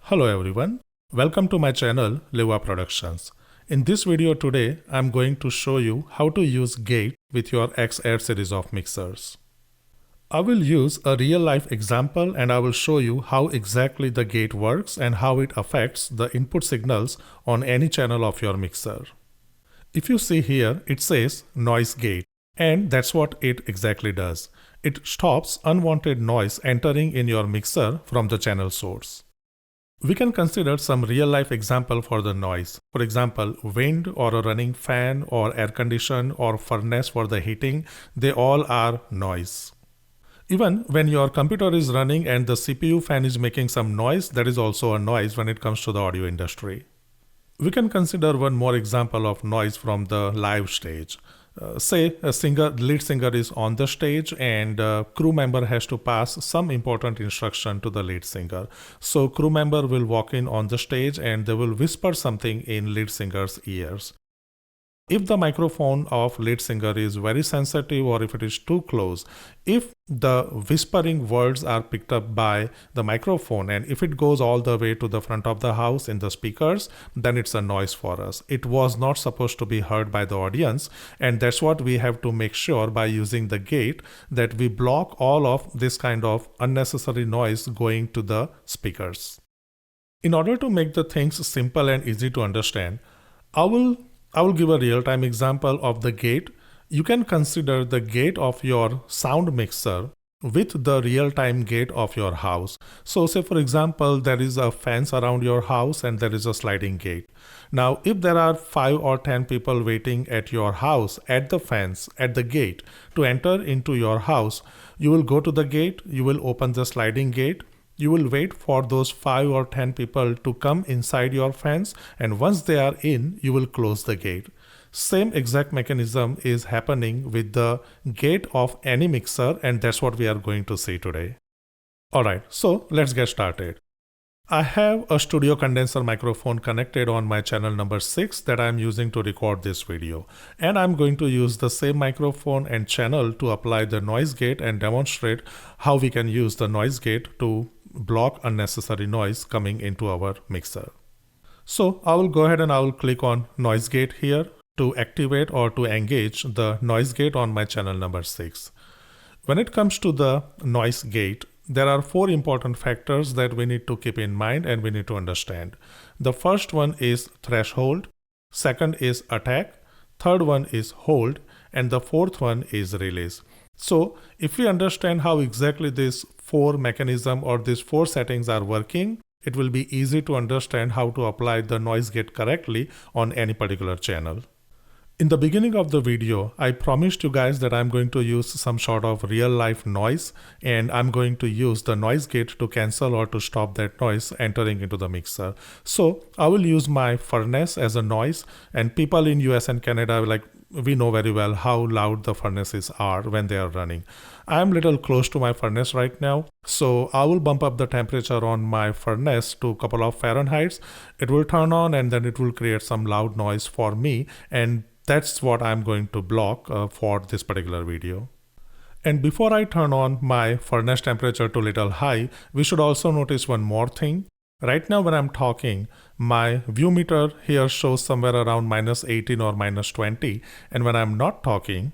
Hello everyone, welcome to my channel Leuva Productions. In this video today, I'm going to show you how to use gate with your XR series of mixers. I will use a real-life example and I will show you how exactly the gate works and how it affects the input signals on any channel of your mixer. If you see here, it says noise gate, and that's what it exactly does. It stops unwanted noise entering in your mixer from the channel source. We can consider some real-life example for the noise. For example, wind or a running fan or air condition or furnace for the heating, they all are noise. Even when your computer is running and the CPU fan is making some noise, that is also a noise when it comes to the audio industry. We can consider one more example of noise from the live stage. Say a lead singer is on the stage and a crew member has to pass some important instruction to the lead singer. So crew member will walk in on the stage and they will whisper something in lead singer's ears. If the microphone of lead singer is very sensitive or if it is too close, if the whispering words are picked up by the microphone and if it goes all the way to the front of the house in the speakers, then it's a noise for us. It was not supposed to be heard by the audience, and that's what we have to make sure by using the gate, that we block all of this kind of unnecessary noise going to the speakers. In order to make the things simple and easy to understand, I will give a real-time example of the gate. You can consider the gate of your sound mixer with the real-time gate of your house. So say for example, there is a fence around your house and there is a sliding gate. Now, if there are 5 or 10 people waiting at your house at the fence, at the gate to enter into your house, you will go to the gate, you will open the sliding gate. You will wait for those 5 or 10 people to come inside your fence, and once they are in, you will close the gate. Same exact mechanism is happening with the gate of any mixer, and that's what we are going to see today. Alright, so let's get started. I have a studio condenser microphone connected on my channel number 6 that I am using to record this video. And I'm going to use the same microphone and channel to apply the noise gate and demonstrate how we can use the noise gate to block unnecessary noise coming into our mixer. So I will go ahead and I will click on noise gate here to activate or to engage the noise gate on my channel number 6. When it comes to the noise gate, there are 4 important factors that we need to keep in mind and we need to understand. The first one is threshold, second is attack, third one is hold, and the fourth one is release. So if we understand how exactly these 4 mechanisms or these 4 settings are working, it will be easy to understand how to apply the noise gate correctly on any particular channel. In the beginning of the video, I promised you guys that I'm going to use some sort of real-life noise, and I'm going to use the noise gate to cancel or to stop that noise entering into the mixer. So I will use my furnace as a noise, and people in US and Canada, we know very well how loud the furnaces are when they are running. I'm little close to my furnace right now, so I will bump up the temperature on my furnace to a couple of Fahrenheit. It will turn on and then it will create some loud noise for me, and that's what I'm going to block for this particular video. And before I turn on my furnace temperature to little high, we should also notice one more thing. Right now when I'm talking, my view meter here shows somewhere around -18 or -20. And when I'm not talking,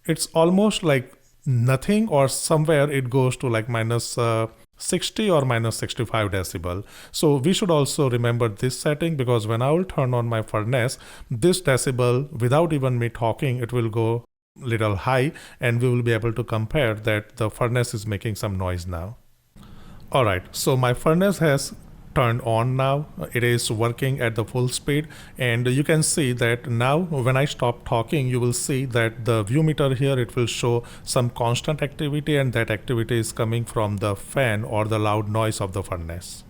it's almost like nothing, or somewhere it goes to like -60 or -65 decibel. So we should also remember this setting, because when I will turn on my furnace, this decibel, without even me talking, it will go little high and we will be able to compare that the furnace is making some noise now. Alright, so my furnace has turned on now. It is working at the full speed, and you can see that now when I stop talking, you will see that the view meter here, it will show some constant activity, and that activity is coming from the fan or the loud noise of the furnace.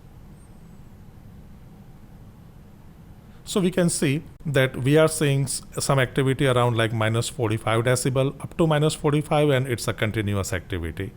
So we can see that we are seeing some activity around like -45 decibel up to -45, and it's a continuous activity.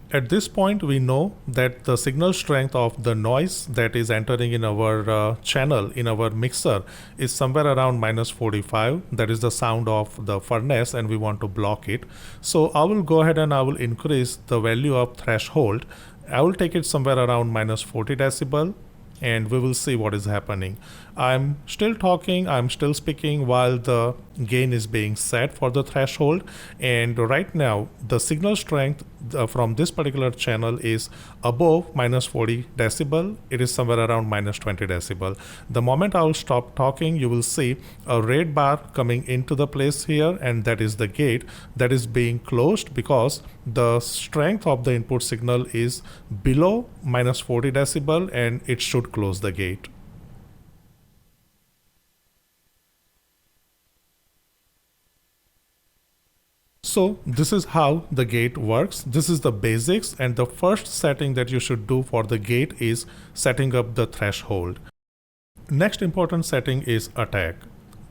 At this point, we know that the signal strength of the noise that is entering in our channel, in our mixer, is somewhere around -45. That is the sound of the furnace, and we want to block it. So I will go ahead and I will increase the value of threshold, I will take it somewhere around minus 40 decibel, and we will see what is happening. I'm still talking, I'm still speaking while the gain is being set for the threshold, and right now the signal strength from this particular channel is above minus 40 decibel. It is somewhere around minus 20 decibel. The moment I will stop talking, you will see a red bar coming into the place here, and that is the gate that is being closed because the strength of the input signal is below minus 40 decibel, and it should close the gate. So this is how the gate works. This is the basics, and the first setting that you should do for the gate is setting up the threshold. Next important setting is attack.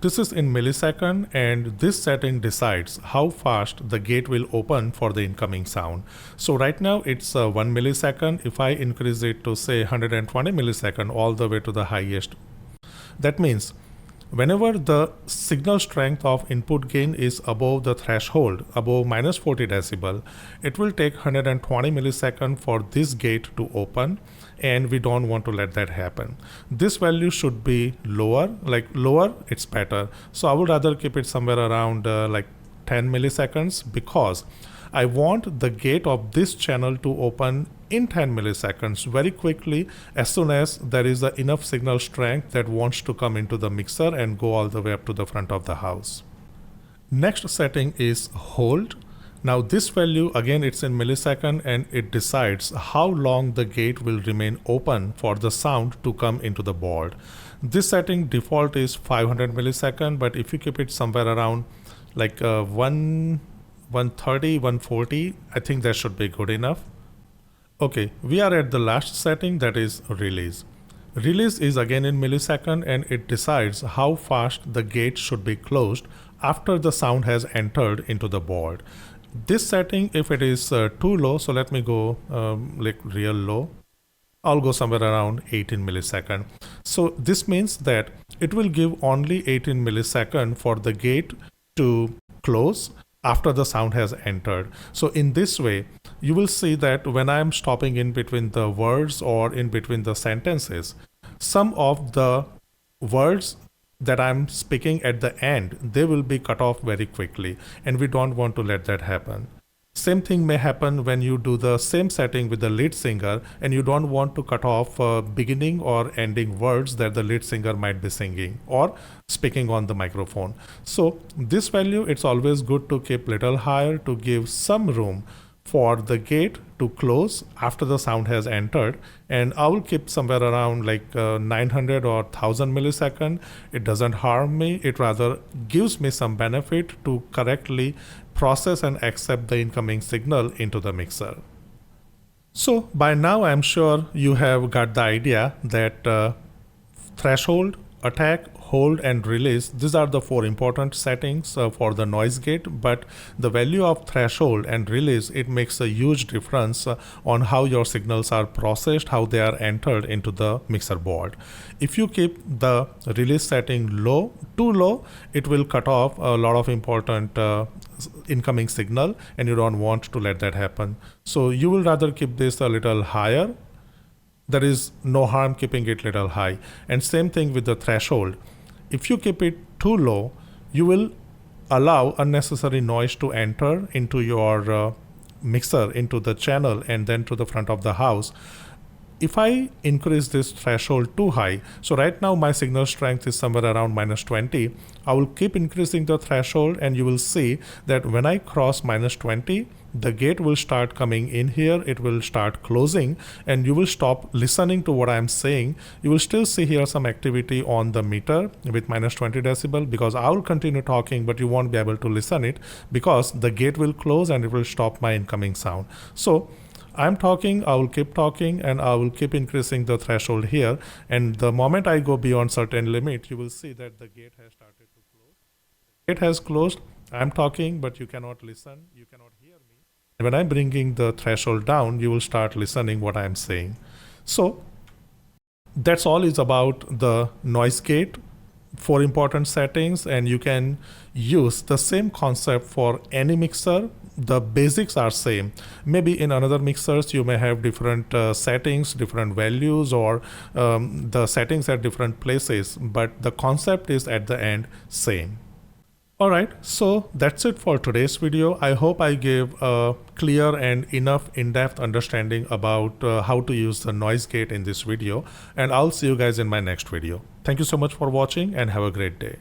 This is in millisecond, and this setting decides how fast the gate will open for the incoming sound. So right now it's 1 millisecond. If I increase it to say 120 millisecond all the way to the highest, that means whenever the signal strength of input gain is above the threshold, above minus 40 decibel, it will take 120 millisecond for this gate to open, and we don't want to let that happen. This value should be lower, like lower it's better. So I would rather keep it somewhere around like 10 milliseconds because I want the gate of this channel to open in 10 milliseconds very quickly as soon as there is enough signal strength that wants to come into the mixer and go all the way up to the front of the house. Next setting is hold. Now this value, again, it's in millisecond, and it decides how long the gate will remain open for the sound to come into the board. This setting default is 500 millisecond, but if you keep it somewhere around like 130, 140, I think that should be good enough. Okay, we are at the last setting, that is release. Release is again in millisecond, and it decides how fast the gate should be closed after the sound has entered into the board. This setting, if it is too low, so let me go like real low. I'll go somewhere around 18 millisecond. So this means that it will give only 18 millisecond for the gate to close after the sound has entered. So in this way, you will see that when I am stopping in between the words or in between the sentences, some of the words that I'm speaking at the end, they will be cut off very quickly, and we don't want to let that happen. Same thing may happen when you do the same setting with the lead singer, and you don't want to cut off beginning or ending words that the lead singer might be singing or speaking on the microphone. So this value, it's always good to keep little higher to give some room for the gate to close after the sound has entered, and I will keep somewhere around like 900 or 1000 millisecond. It doesn't harm me, it rather gives me some benefit to correctly process and accept the incoming signal into the mixer. So by now I'm sure you have got the idea that threshold, attack, hold, and release, these are the 4 important settings for the noise gate, but the value of threshold and release, it makes a huge difference on how your signals are processed, how they are entered into the mixer board. If you keep the release setting low, too low, it will cut off a lot of important incoming signal, and you don't want to let that happen. So you will rather keep this a little higher. There is no harm keeping it little high. And same thing with the threshold. If you keep it too low, you will allow unnecessary noise to enter into your mixer, into the channel, and then to the front of the house. If I increase this threshold too high, so right now my signal strength is somewhere around minus 20, I will keep increasing the threshold, and you will see that when I cross minus 20, the gate will start coming in here, it will start closing, and you will stop listening to what I'm saying. You will still see here some activity on the meter with minus 20 decibel because I will continue talking, but you won't be able to listen it because the gate will close and it will stop my incoming sound. So I'm talking, I will keep talking, and I will keep increasing the threshold here, and the moment I go beyond certain limit, you will see that the gate has started to close. It has closed, I'm talking, but you cannot listen, you cannot hear me. When I'm bringing the threshold down, you will start listening what I'm saying. So that's all is about the noise gate. 4 important settings, and you can use the same concept for any mixer, the basics are same. Maybe in another mixers you may have different settings, different values, or the settings at different places, but the concept is at the end same. Alright, so that's it for today's video. I hope I gave a clear and enough in-depth understanding about how to use the noise gate in this video, and I'll see you guys in my next video. Thank you so much for watching and have a great day.